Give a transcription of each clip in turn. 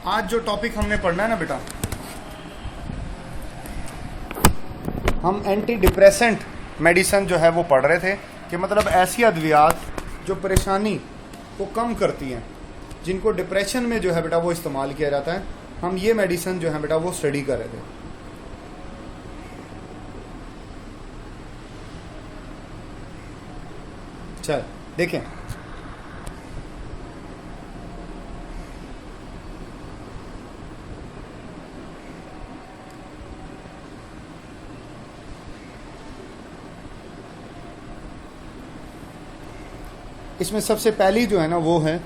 आज जो टॉपिक हमने पढ़ना है ना बेटा, हम एंटी डिप्रेसेंट मेडिसिन जो है वो पढ़ रहे थे कि मतलब ऐसी अद्वियात जो परेशानी को कम करती हैं, जिनको डिप्रेशन में जो है बेटा वो इस्तेमाल किया जाता है, हम ये मेडिसिन जो है बेटा वो स्टडी कर रहे थे। चल देखें, इसमें सबसे पहली जो है ना वो है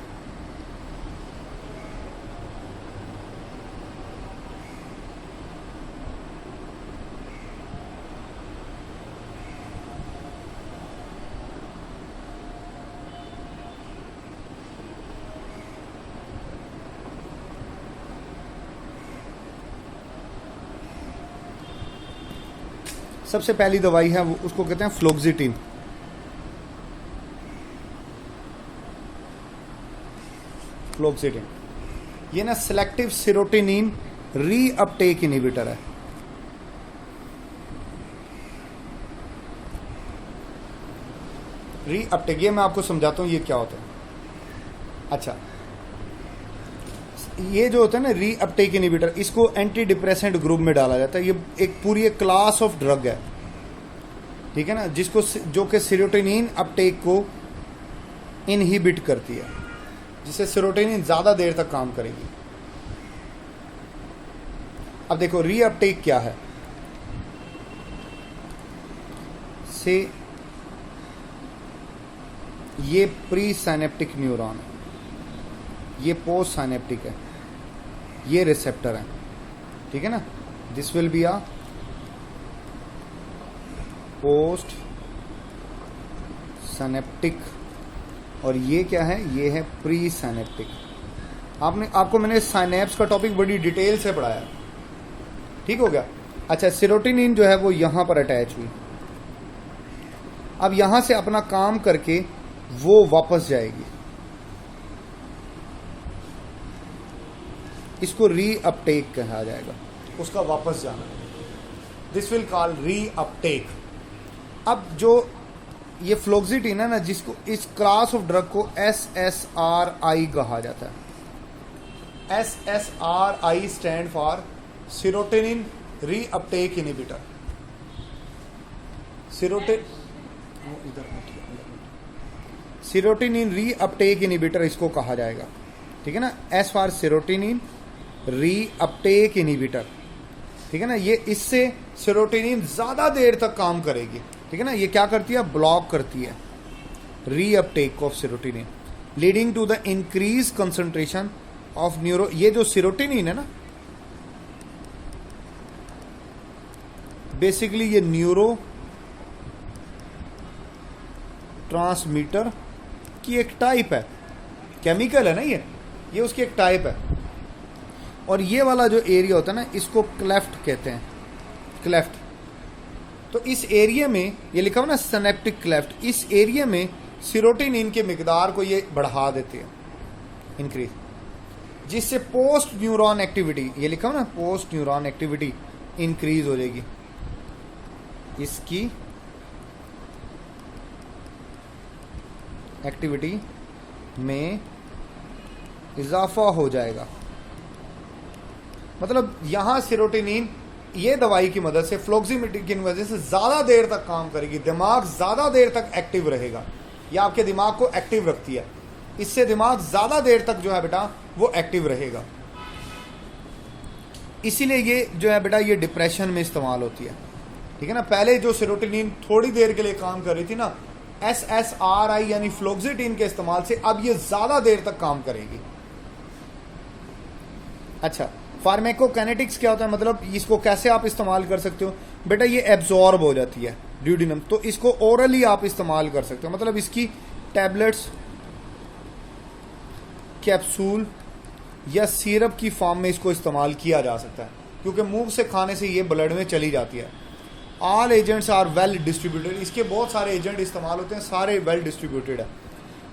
सबसे पहली दवाई है वो, उसको कहते हैं फ्लोक्सिटिन। फ्लोक्सिटिन ये ना सिलेक्टिव सेरोटोनिन रीअपटेक इनहिबिटर है। रीअपटेक ये मैं आपको समझाता हूँ ये क्या होता है। अच्छा, ये जो होता है ना रीअपटेक इनहिबिटर, इसको एंटी डिप्रेसेंट ग्रुप में डाला जाता है। ये एक पूरी एक क्लास ऑफ ड्रग है, ठीक है ना, जिसको जो कि सेरोटोनिन अपटेक को इनहिबिट करती है, जिससे सेरोटोनिन ज़्यादा देर तक काम करेगी। अब देखो रीअपटेक क्या है। से ये प्री साइनेप्टिक न्यूरॉन है, ये पोस्ट साइनेप्टिक है, ये रिसेप्टर है, ठीक है ना। This will be a post synaptic और ये क्या है, ये है प्री साइनेप्टिक। आपको मैंने साइनेप्स का टॉपिक बड़ी डिटेल से पढ़ाया, ठीक हो गया। अच्छा, सेरोटोनिन जो है वो यहां पर अटैच हुई, अब यहां से अपना काम करके वो वापस जाएगी, इसको रीअपटेक कहा जाएगा, उसका वापस जाना। This will call reuptake. अब जो ये फ्लोक्सिटिन है ना, जिसको इस क्लास ऑफ ड्रग को SSRI कहा जाता है। SSRI stand for serotonin reuptake inhibitor. Serotonin reuptake inhibitor इसको कहा जाएगा, ठीक है ना। S for serotonin reuptake inhibitor, ठीक है ना। ये इससे सेरोटोनिन ज्यादा देर तक काम करेगी, ठीक है ना। ये क्या करती है, ब्लॉक करती है reuptake of serotonin, leading to the increase concentration of neuro. ये जो सेरोटोनिन है ना, बेसिकली ये न्यूरो ट्रांसमीटर की एक टाइप है, केमिकल है ना, ये उसकी एक टाइप है। और ये वाला जो एरिया होता है ना, इसको क्लेफ्ट कहते हैं, क्लेफ्ट। तो इस एरिया में ये लिखा हुआ ना सिनेप्टिक क्लेफ्ट, इस एरिया में सेरोटोनिन के मिकदार को ये बढ़ा देते हैं, इंक्रीज, जिससे पोस्ट न्यूरॉन एक्टिविटी, ये लिखा हुआ ना पोस्ट न्यूरॉन एक्टिविटी इंक्रीज हो जाएगी, इसकी एक्टिविटी में इजाफा हो जाएगा। मतलब यहां सेरोटोनिन ये दवाई की मदद से, फ्लोक्सिटिन की वजह से ज्यादा देर तक काम करेगी, दिमाग ज्यादा देर तक एक्टिव रहेगा। यह आपके दिमाग को एक्टिव रखती है, इससे दिमाग ज्यादा देर तक जो है बेटा वो एक्टिव रहेगा। इसीलिए ये जो है बेटा ये डिप्रेशन में इस्तेमाल होती है, ठीक है ना। पहले जो सेरोटोनिन थोड़ी देर के लिए काम कर रही थी ना, SSRI यानी फ्लोक्सिटिन के इस्तेमाल से अब ये ज्यादा देर तक काम करेगी। अच्छा, फार्मेकोकाइनेटिक्स क्या होता है, मतलब इसको कैसे आप इस्तेमाल कर सकते हो बेटा। ये एब्जॉर्ब हो जाती है ड्यूडिनम, तो इसको ओरली आप इस्तेमाल कर सकते हो, मतलब इसकी टैबलेट्स, कैप्सूल या सिरप की फॉर्म में इसको इस्तेमाल किया जा सकता है, क्योंकि मुंह से खाने से ये ब्लड में चली जाती है। All agents are well distributed, इसके बहुत सारे एजेंट इस्तेमाल होते हैं, सारे वेल डिस्ट्रीब्यूटेड है।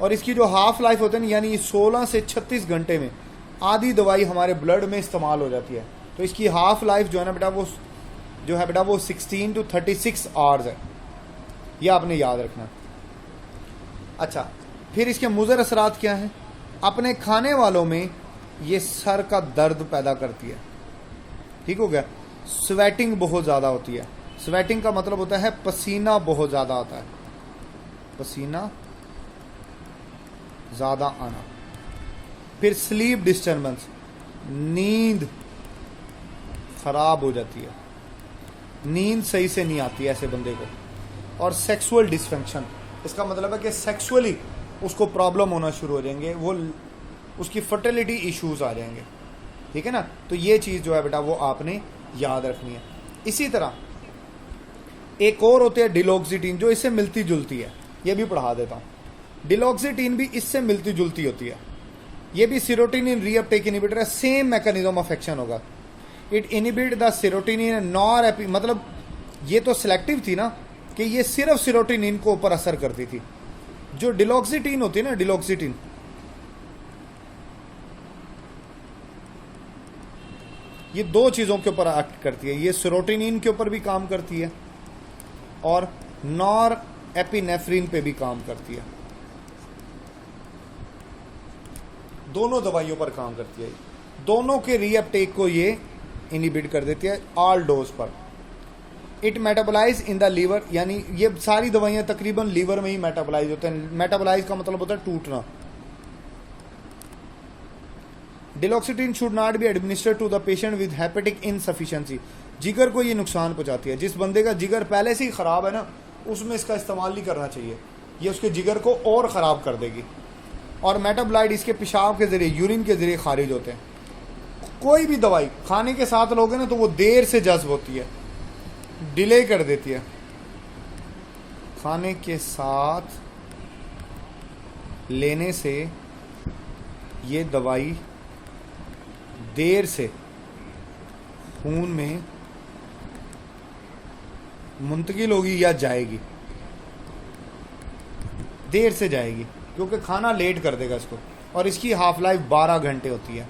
और इसकी जो हाफ लाइफ होते हैं यानी 16 से 36 घंटे में आधी दवाई हमारे ब्लड में इस्तेमाल हो जाती है। तो इसकी हाफ लाइफ जो है ना बेटा वो 16 to 36 आवर्स है, ये आपने याद रखना। अच्छा, फिर इसके मुज़र असरात क्या हैं? अपने खाने वालों में ये सर का दर्द पैदा करती है, ठीक हो गया। स्वेटिंग बहुत ज़्यादा होती है। स्वेटिंग का मतलब होता है पसीना बहुत ज़्यादा आता है, पसीना ज़्यादा आना। फिर स्लीप डिस्टर्बेंस, नींद खराब हो जाती है, नींद सही से नहीं आती है ऐसे बंदे को। और सेक्सुअल डिसफंक्शन, इसका मतलब है कि सेक्सुअली उसको प्रॉब्लम होना शुरू हो जाएंगे, वो उसकी फर्टिलिटी इश्यूज आ जाएंगे, ठीक है ना। तो ये चीज़ जो है बेटा वो आपने याद रखनी है। इसी तरह एक और होती है डिलॉक्सिटीन, जो इससे मिलती जुलती है, ये भी पढ़ा देता हूँ। डिलॉक्सिटीन भी इससे मिलती जुलती होती है, ये भी सेरोटोनिन रीअपटेक इनहिबिटर है, सेम मैकेनिज्म ऑफ एक्शन होगा। It inhibit the serotonin nor मतलब ये तो सिलेक्टिव थी ना कि ये सिर्फ सेरोटोनिन को ऊपर असर करती थी। जो डिलॉक्सिटीन होती है ना, डिलॉक्सिटीन ये दो चीज़ों के ऊपर एक्ट करती है, ये सेरोटोनिन के ऊपर भी काम करती है और नॉर एपिनेफ्रिन पे भी काम करती है, दोनों दवाइयों पर काम करती है। दोनों के रीअपटेक को ये इनहिबिट कर देती है ऑल डोज पर। It metabolize in the liver, यानी ये सारी दवाइयां तकरीबन लीवर में ही मेटाबोलाइज होते हैं। मेटाबोलाइज का मतलब होता है टूटना। Duloxetine should not be administered to the patient with hepatic insufficiency, जिगर को ये नुकसान पहुंचाती है। जिस बंदे का जिगर पहले से ही खराब है ना, उसमें इसका इस्तेमाल नहीं करना चाहिए, ये उसके जिगर को और ख़राब कर देगी। और मेटाबोलाइट इसके पेशाब के ज़रिए, यूरिन के ज़रिए खारिज होते हैं। कोई भी दवाई खाने के साथ लोगे ना तो वो देर से जज्ब होती है, डिले कर देती है। खाने के साथ लेने से ये दवाई देर से खून में मुंतकिल होगी या जाएगी, देर से जाएगी, क्योंकि खाना लेट कर देगा इसको। और इसकी हाफ लाइफ 12 घंटे होती है,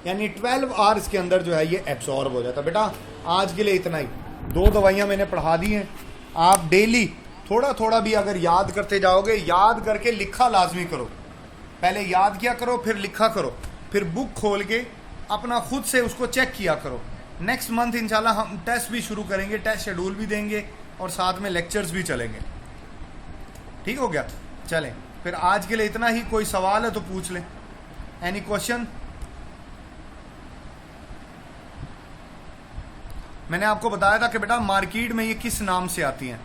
यानी 12 आवर्स के अंदर जो है ये एब्जॉर्ब हो जाता है। बेटा आज के लिए इतना ही, 2 दवाइयाँ मैंने पढ़ा दी हैं। आप डेली थोड़ा थोड़ा भी अगर याद करते जाओगे, याद करके लिखा लाजमी करो, पहले याद किया करो फिर लिखा करो, फिर बुक खोल के अपना खुद से उसको चेक किया करो। नेक्स्ट मंथ इंशाल्लाह हम टेस्ट भी शुरू करेंगे, टेस्ट शेड्यूल भी देंगे और साथ में लेक्चर्स भी चलेंगे। ठीक हो गया? चलें फिर आज के लिए इतना ही। कोई सवाल है तो पूछ लें। Any question? मैंने आपको बताया था कि बेटा मार्केट में ये किस नाम से आती हैं।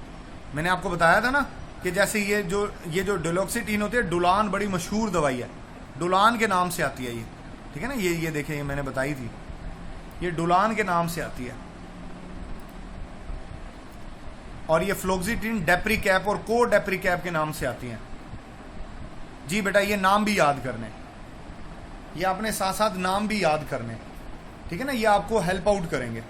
मैंने आपको बताया था ना कि जैसे ये जो डिलॉक्सिटीन होती है, डुलान बड़ी मशहूर दवाई है, डुलान के नाम से आती है ये, ठीक है ना। ये देखें, ये मैंने बताई थी, ये डुलान के नाम से आती है। और ये फ्लोक्सिटीन डेप्रीकैप और को डेप्रीकैप के नाम से आती हैं। जी बेटा ये नाम भी याद करने, ये अपने साथ साथ नाम भी याद करने, ठीक है ना, ये आपको हेल्प आउट करेंगे।